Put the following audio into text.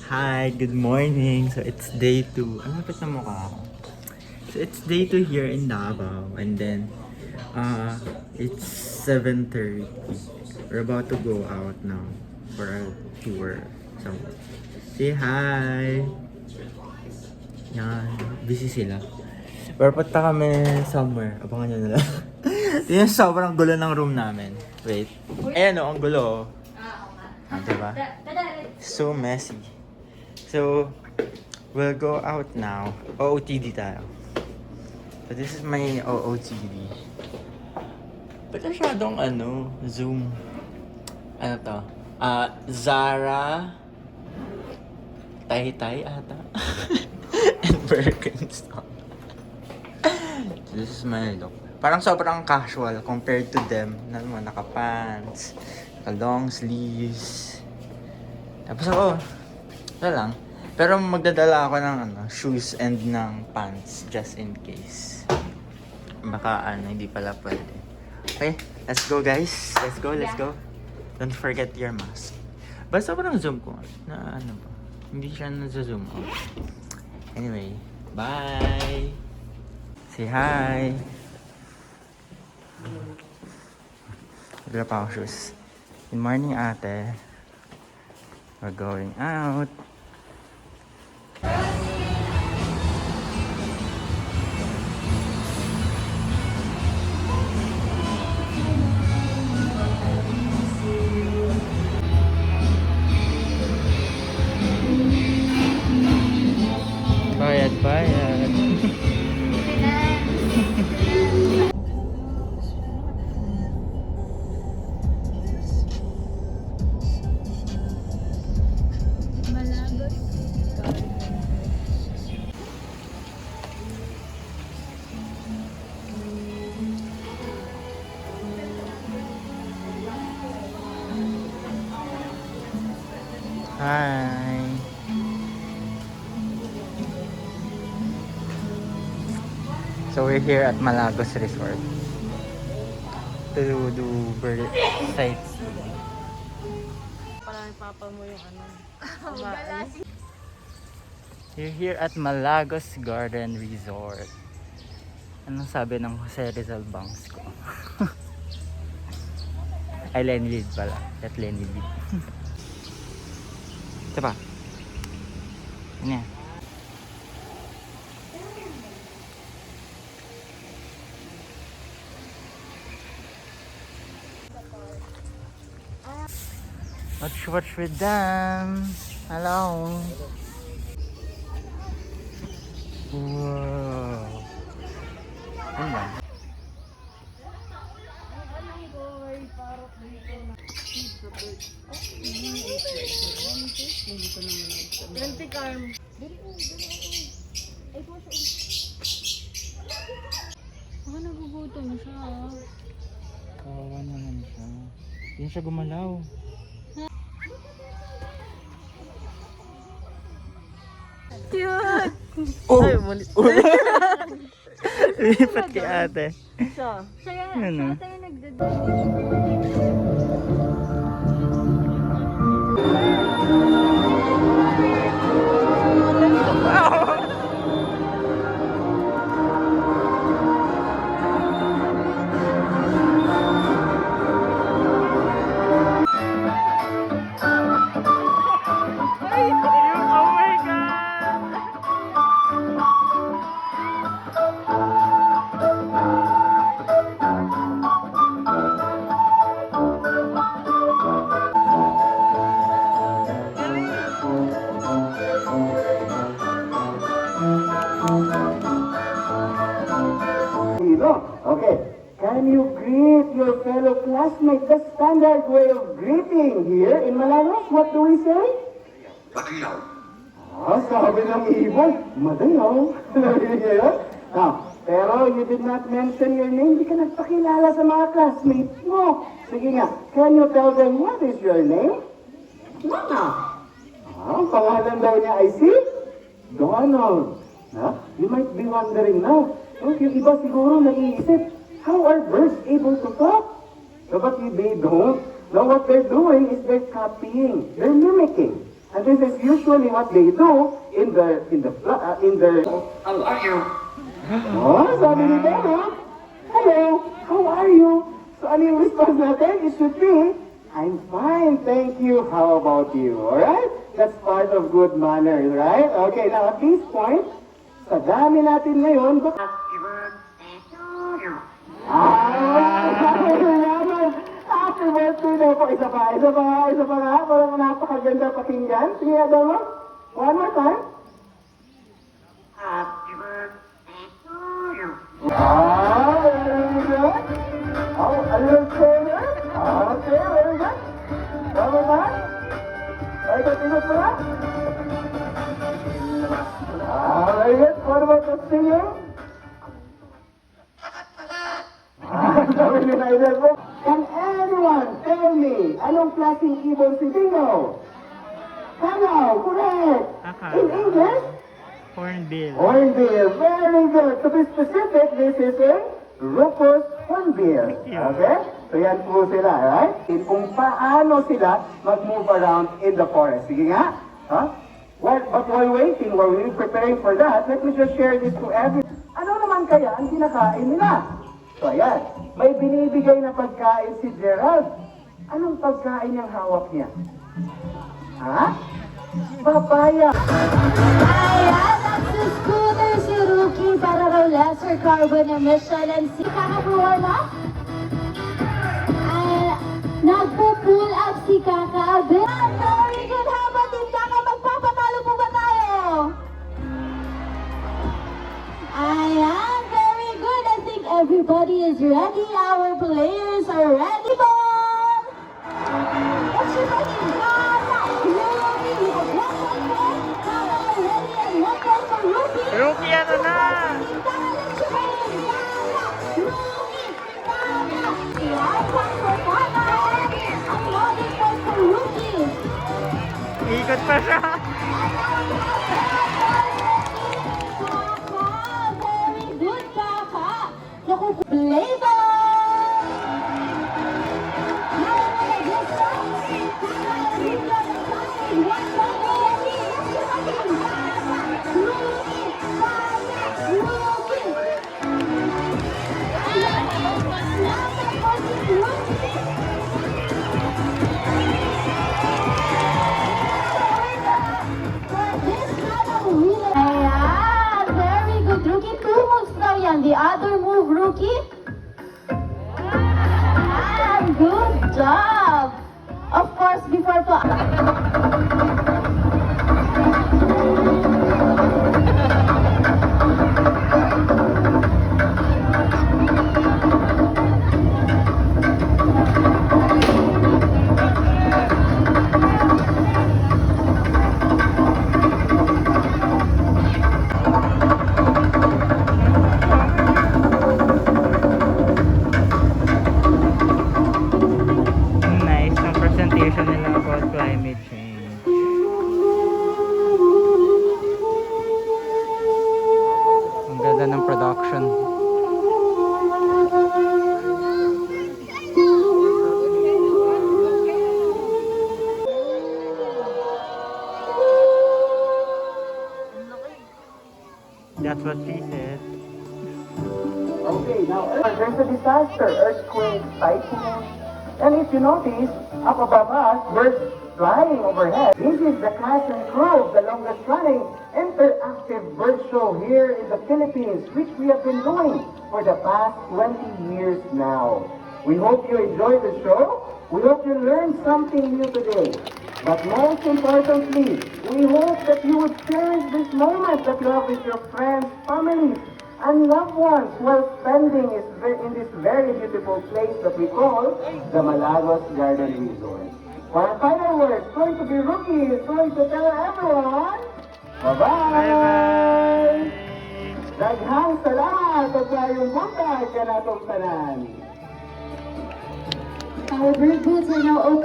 Hi, good morning. So it's day 2. Ang lapit na mukha ako. So it's day 2 here in Davao. And then, it's 7:30. We're about to go out now for a tour. So, say hi! Yan, busy sila. Pero punta kami somewhere. Abangan nyo na lang. Yung sobrang gulo ng room namin. Wait. Ayan o, ang gulo. Diba? So messy. So, we'll go out now. OOTD tayo. So, this is my OOTD. Ba't masyadong Zoom? Ano to? Zara Tay ata. And Birkenstock. So, this is my look. Parang sobrang casual compared to them. Naka-pants, naka-long sleeves. Tapos ako, wala lang. Pero magdadala ako ng shoes and ng pants just in case. Baka hindi pala pwede. Okay, let's go guys. Let's go. Don't forget your mask. Basta sobrang zoom ko. Na ba? Hindi siya nasa-zoom out. Anyway, bye! Say hi! Wala pa ako shoes. Good morning, ate. We're going out. Bayad. Hi. So we're here at Malagos Resort to do bird sightseeing. Parang papa mo yung We're here at Malagos Garden Resort. Anong sabi ng Jose Rizal Banks ko? Ay, Lenny Lead pala. At Lenny Lead. Ito pa. Ano yan? Watch with them. Hello. Wow. Ano ba? Baka nagugutom siya. Kawawa naman siya. Hindi siya gumalaw. Cute! Oh! Ay, mulit. Lipat kay ate. Siya Ano? tayo nagdadali. Okay, can you greet your fellow classmates? The standard way of greeting here in Malagos, what do we say? Madayaw. Sabi ng ibon, madayaw. Pero you did not mention your name, di ka nagpakilala sa mga classmates mo. Sige nga, can you tell them what is your name? Mama. Ang pangalan daw niya ay si Donald. You might be wondering now, yung iba siguro nag-iisip, how are birds able to talk? So but they don't. Now what they're doing is they're copying, they're mimicking. And this is usually what they do in their. How are you? Oh, sabi ni Bella, hello, how are you? So ano yung response natin? It should be, I'm fine, thank you. How about you? Alright? That's part of good manners, right? Okay, now at this point, sa dami natin ngayon, happy birthday to you. Happy birthday na po. Isa pa nga. Parang napakaganda pakinggan. Sige, Adamo. One more time. Happy birthday to you. Very good. Oh, a little further. Okay, very good. Tama ba? Ay, continue pa lang. Very good. What about the singing? Can anyone tell me anong klaseng ibon si Dingo? Hello, correct. In English? Hornbill. Hornbill. Very good. To be specific, this is a Rufous hornbill. Okay? So yan po sila, right? Kung paano sila mag-move around in the forest. Sige nga. Huh? Well, but while waiting, while we're preparing for that, let me just share this to everyone. Ano naman kaya ang kinakain nila? So ayan, may binibigay na pagkain si Gerald. Anong pagkain yung hawak niya? Ha? Papaya. Ayan, nagsuscooter si Rookie para raw lesser carbon emission and si kakapuha na? Nagpo-pull up si Kaka. Very good. How about Team Kaka? Magpapatalo po ba tayo? Ayan, very good. I think everybody is ready. Our players are ready. Ball! What's your name? Kaka! Rookie! We have one point for Kaka already and one point for Rookie. Rookie, ano na? Kaka, let's your name. Kaka! Rookie! Kaka! One point for Kaka and another point for Rookie. Ikot pa siya. Very good, Kaka. Naku, play ball! Now, this time, Kaka and Rookie on the side. One point already. Let's your name. Kaka! Rookie! Kaka! Rookie! And another point is Rookie. Ayan, very good, Rookie. Two moves daw yan. The other move, Rookie. Ayan, good job. Of course, before to... Nice ang presentation nila about climate change. Ang ganda ng production. That's what she said. Okay, now there's a disaster, earthquake, typhoon. And if you notice, up above us, birds flying overhead. This is the cast and crew of the longest running interactive bird show here in the Philippines, which we have been doing for the past 20 years now. We hope you enjoyed the show. We hope you learned something new today. But most importantly, we hope that you would cherish this moment that you have with your friends, families, and loved ones while spending in this very beautiful place that we call the Malagos Garden Resort. For our final words, going to be Rookie is going to tell everyone, bye-bye! Daghang salamat sa kayong buntag ka natong tanan. Our bird booths are now open.